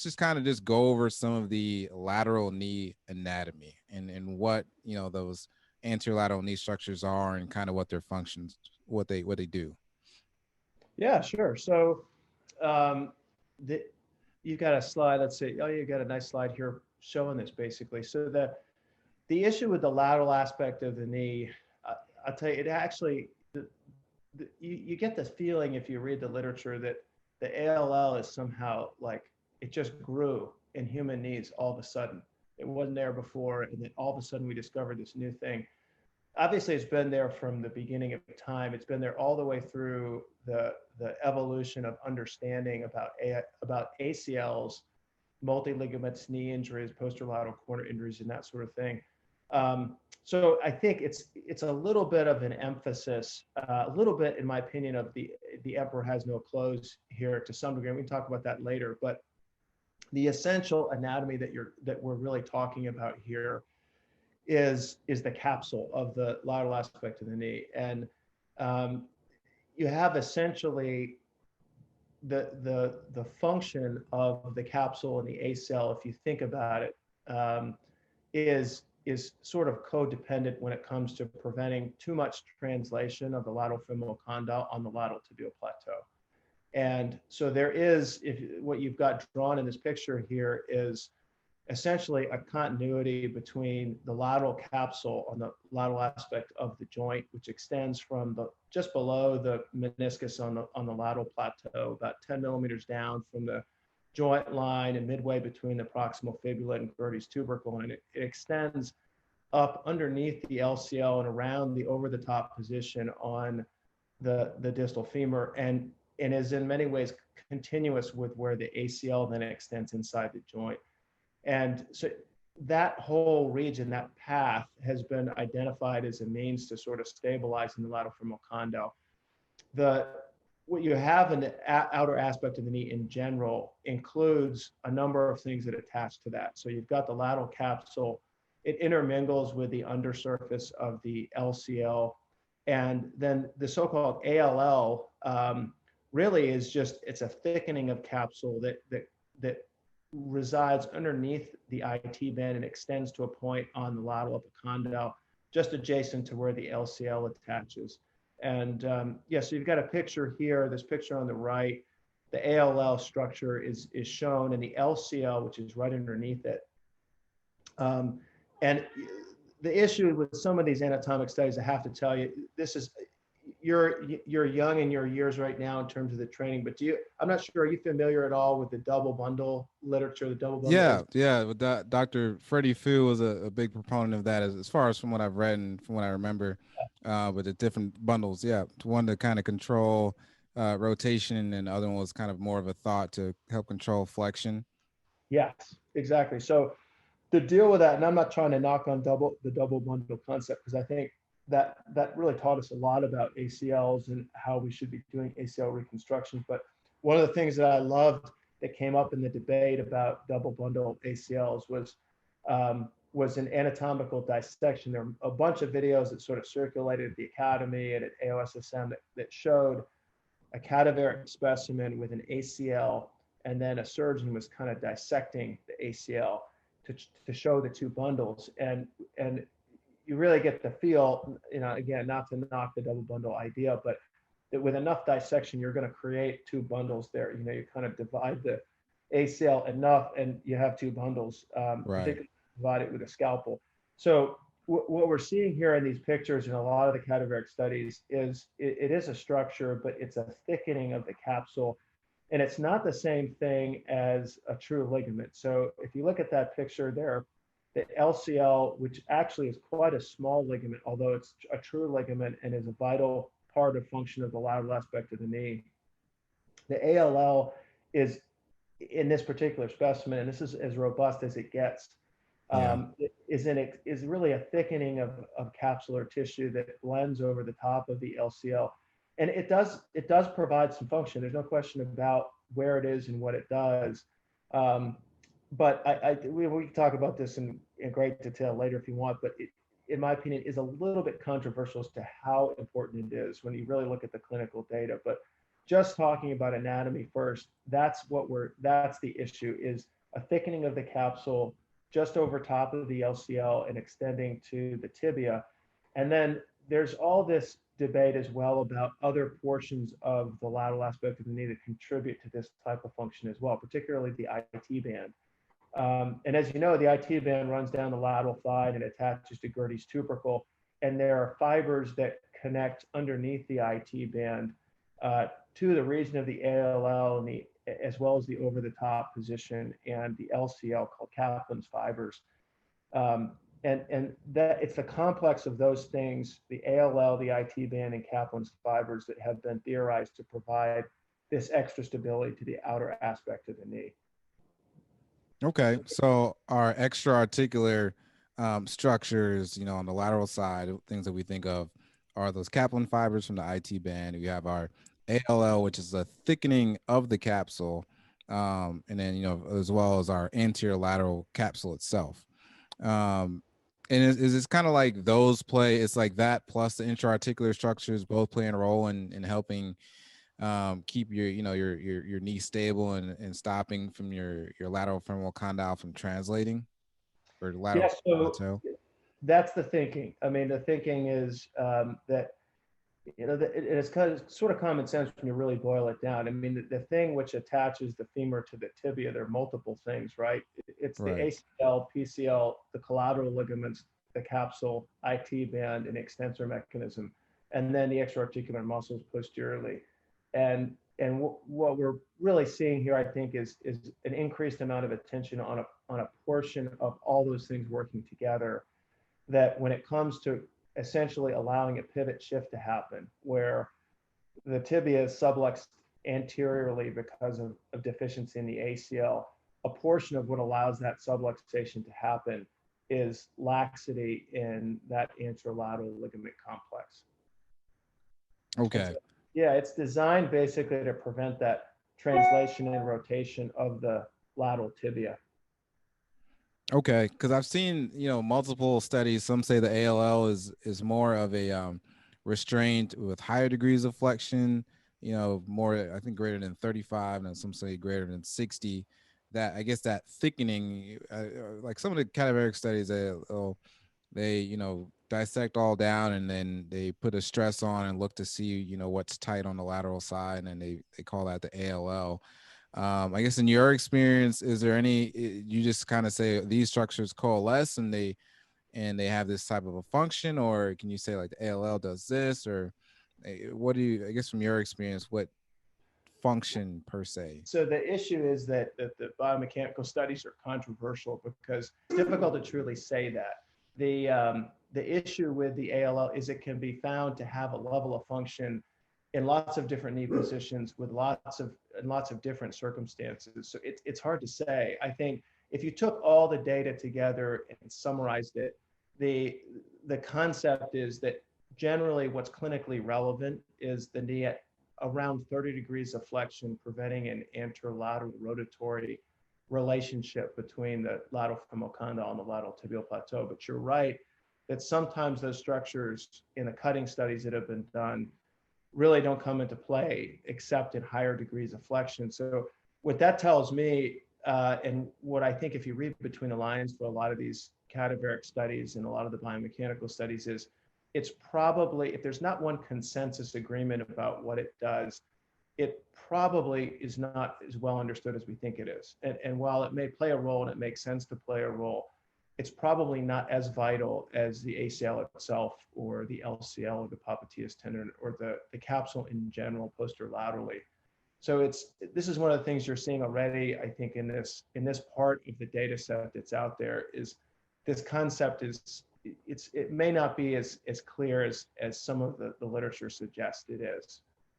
just kind of just go over some of the lateral knee anatomy and what, those anterolateral knee structures are and kind of what their functions, what they do. Yeah, sure. So um, the, you've got a slide. Let's see. Oh, you got a nice slide here showing this basically. So the issue with the lateral aspect of the knee, I'll tell you, it actually you get this feeling if you read the literature that the ALL is somehow like it just grew in human knees all of a sudden. It wasn't there before, and then all of a sudden we discovered this new thing. Obviously, it's been there from the beginning of time. It's been there all the way through the evolution of understanding about ACLs, multi ligaments, knee injuries, posterolateral corner injuries, and that sort of thing. So I think it's a little bit of an emphasis, a little bit, in my opinion, of the emperor has no clothes here to some degree. We can talk about that later, but the essential anatomy that we're really talking about here is the capsule of the lateral aspect of the knee, and um, you have essentially the function of the capsule and the ACL, if you think about it, is sort of codependent when it comes to preventing too much translation of the lateral femoral condyle on the lateral tibial plateau. And so there is, if what you've got drawn in this picture here is essentially a continuity between the lateral capsule on the lateral aspect of the joint, which extends from just below the meniscus on the lateral plateau, about 10 millimeters down from the joint line and midway between the proximal fibula and Gerdy's tubercle. And it extends up underneath the LCL and around the over the top position on the distal femur, and is in many ways continuous with where the ACL then extends inside the joint. And so that whole region, that path, has been identified as a means to sort of stabilizing the lateral femoral condyle. What you have in the outer aspect of the knee in general includes a number of things that attach to that. So you've got the lateral capsule. It intermingles with the undersurface of the LCL. And then the so-called ALL really is it's a thickening of capsule that resides underneath the IT band and extends to a point on the lateral epicondyle, just adjacent to where the LCL attaches. And yeah, so you've got a picture here, this picture on the right, the ALL structure is shown, and the LCL, which is right underneath it. And the issue with some of these anatomic studies, I have to tell you, this is, you're young in your years right now in terms of the training, but I'm not sure, are you familiar at all with the double bundle literature, the double bundle? Yeah. But Dr. Freddie Fu was a big proponent of that, as far as from what I've read and from what I remember, with the different bundles. Yeah, one to kind of control rotation, and the other one was kind of more of a thought to help control flexion. Yes, exactly. So to deal with that, and I'm not trying to knock on the double bundle concept, because I think that really taught us a lot about ACLs and how we should be doing ACL reconstructions. But one of the things that I loved that came up in the debate about double bundle ACLs was an anatomical dissection. There were a bunch of videos that sort of circulated at the Academy and at AOSSM that showed a cadaveric specimen with an ACL, and then a surgeon was kind of dissecting the ACL to show the two bundles. And you really get the feel, again, not to knock the double bundle idea, but that with enough dissection, you're going to create two bundles there. You kind of divide the ACL enough and you have two bundles, Right. particularly divide it with a scalpel. So what we're seeing here in these pictures in a lot of the cadaveric studies is it is a structure, but it's a thickening of the capsule. And it's not the same thing as a true ligament. So if you look at that picture there, the LCL, which actually is quite a small ligament, although it's a true ligament and is a vital part of function of the lateral aspect of the knee. The ALL is, in this particular specimen, and this is as robust as it gets, is really a thickening of capsular tissue that blends over the top of the LCL. And it does provide some function. There's no question about where it is and what it does. But we can talk about this in great detail later if you want, but it, in my opinion, is a little bit controversial as to how important it is when you really look at the clinical data. But just talking about anatomy first, that's the issue, is a thickening of the capsule just over top of the LCL and extending to the tibia. And then there's all this debate as well about other portions of the lateral aspect of the knee that contribute to this type of function as well, particularly the IT band. And as you know, the IT band runs down the lateral thigh and attaches to Gertie's tubercle. And there are fibers that connect underneath the IT band to the region of the ALL and as well as the over the top position and the LCL called Kaplan's fibers. And that it's a complex of those things, the ALL, the IT band, and Kaplan's fibers, that have been theorized to provide this extra stability to the outer aspect of the knee. Okay, so our extra articular structures, on the lateral side, things that we think of are those Kaplan fibers from the IT band. We have our ALL, which is a thickening of the capsule, and then as well as our anterior lateral capsule itself. And is it's kind of like those play? It's like that plus the intra-articular structures both playing a role in helping keep your your knee stable and stopping from your lateral femoral condyle from translating, or lateral Yes, so plateau. that's the thinking. I mean, the thinking is that it's kind of sort of common sense when you really boil it down. I mean, the thing which attaches the femur to the tibia, there are multiple things, right? It's the Right. ACL, PCL, the collateral ligaments, the capsule, IT band, and extensor mechanism, and then the extraarticular muscles posteriorly. And what we're really seeing here, I think, is an increased amount of attention on a portion of all those things working together. That when it comes to essentially allowing a pivot shift to happen, where the tibia is subluxed anteriorly because of deficiency in the ACL, a portion of what allows that subluxation to happen is laxity in that anterolateral ligament complex. Okay. Yeah, it's designed basically to prevent that translation and rotation of the lateral tibia. Okay, because I've seen multiple studies. Some say the ALL is more of a restraint with higher degrees of flexion. More, I think, greater than 35, and some say greater than 60. That, I guess, that thickening, like some of the cadaveric studies, they dissect all down, and then they put a stress on and look to see what's tight on the lateral side, and then they call that the ALL. I guess in your experience, is there any, you just kind of say these structures coalesce and they have this type of a function, or can you say like the ALL does this, or what do you, I guess from your experience, what function per se? So the issue is that the biomechanical studies are controversial because it's difficult to truly say that. The issue with the ALL is it can be found to have a level of function in lots of different knee positions with lots of different circumstances. So it's hard to say. I think if you took all the data together and summarized it, the concept is that generally what's clinically relevant is the knee at around 30 degrees of flexion, preventing an anterolateral rotatory relationship between the lateral femoral condyle and the lateral tibial plateau. But you're right that sometimes those structures in the cutting studies that have been done really don't come into play except in higher degrees of flexion. So what that tells me, and what I think if you read between the lines for a lot of these cadaveric studies and a lot of the biomechanical studies, is it's probably, if there's not one consensus agreement about what it does, it probably is not as well understood as we think it is. And while it may play a role and it makes sense to play a role, it's probably not as vital as the ACL itself or the LCL or the popliteus tendon or the capsule in general posterolaterally. So this is one of the things you're seeing already, I think, in this part of the data set that's out there, is this concept is, it may not be as clear as some of the literature suggests it is.